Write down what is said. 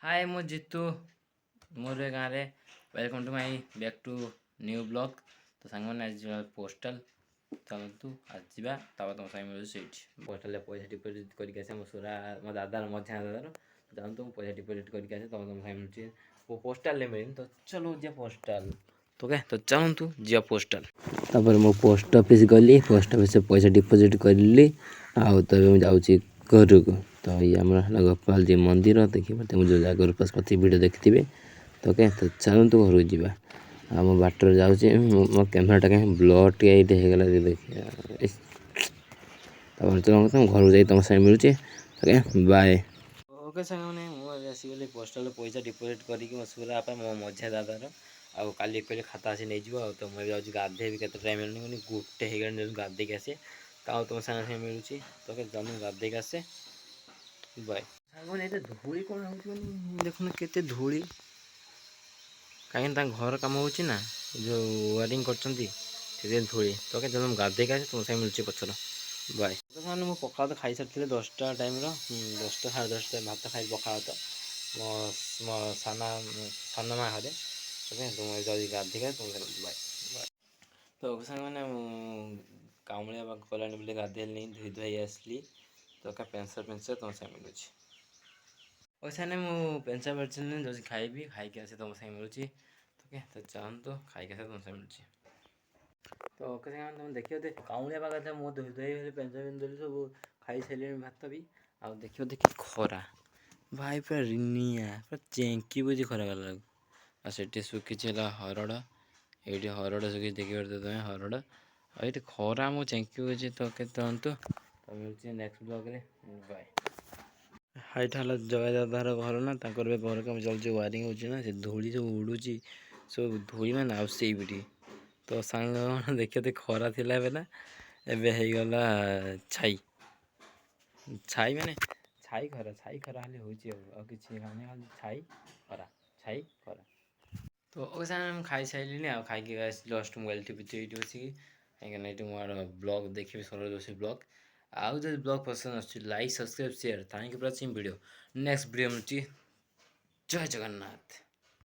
हाय मु जितू मोर गाँव रे welcome to my back to new blog. तो सांग मैंने आज पोस्टल चलतु आज जा तुम साइड मिलूँ से पोस्टल पैसा डिपोजिट करके आसे मो सुरा मो दादार मझा दादार जानतु पैसा डिपोजिट करके आसे तुम साइड मिलूँ वो पोस्टल मिलनी। तो चलो जा पोस्टल तो क्या तो चलतु जा पोस्टल तापर मो पोस्ट ऑफिस गली पोस्ट ऑफिस पैसा डिपोजिट करी आउ तब जाऊँगी घर को। तो ये आम गोपाल जी मंदिर देखिए मुझे जो जगह पशुपति भिड देखिथे। तो क्या तो चलतु घर को जा आम बाटर जाऊँगी मो कैमेराटा कहीं ब्लड टे होगला देखिए चलो घर को जाए तुम साइड मिलूँ। तो क्या बाय ओके साग मैंने मुझे आसीगली पोस्टाल पैसा डिपोजिट करके मो सुरा मो मझा दादार आउ काली कहले खाता आसी नहीं जाओ। तो मुझे जाऊँगी गाधेबी के टाइम मिलूनी गोटे हो गाधे के आसे तो तुम सागे मिलूँ। तो क्या चलो गाधे आसे बाय सागने ये धूली कौन हो देखुन के धूली कहीं घर कम हो जो वायरिंग कर धूली। तो क्या चलो गाधे आसे तुम सागे मिलूँ पचर बाय। तो मुझे पखाल तो खाई सारी 10टा टाइम 10टा साढ़े 10टा भात खाई पखाल तो मो साना माँ घरे। तो क्या तुम जल्दी गाधे तुम बाय बाय। तो साग मैंने कामुड़िया गला बोले गाधे नहीं धोई धोई आसली। तो क्या पेंसर तुम सागे मिलूँ वैसा नहीं मु पेंसा पेंसिल जो खाइबी खाई आसे तुम सागे मिलूँ। तो क्या तो चाहूँ खाई आसे तुम सागे मिलूँ। तो ओके सागे तुम देखिए दे काउलिया पाग था मो धोई धोई पेंसा पेंसिल सब खाई सारे भात भी आउ देखिए देखिए खरा भाई पूरा रिनिया पूरा चेंकी बुझी खरा गला आ से शुखी हरड़ ये हरड़ शुखी देखिए तुम्हें हरड़ और ये खरा मो चेंकी बुझी। तो के तो मिलूँ नेक्स्ट ब्लॉग रे बाय। हाईट है जय दादार घर ना घर कम चलती वायरिंग होना से धूली सब उड़ू सब धूली मैंने आसपी। तो सांग देखिए खरा थी ना एवं हो छाई छाई माने छाई खरा खाली हो कि छाई खरा छाई खरा। तो हम खाई सारे आ खाई जस्ट मोबाइल टीवी बसिकी कहीं मोर ब्लॉग देखिए सरोज जोशी ब्लॉग आउ जो ब्लॉग पसंद आस like subscribe share thank you for watching video next video मिलूँ। जय जगन्नाथ।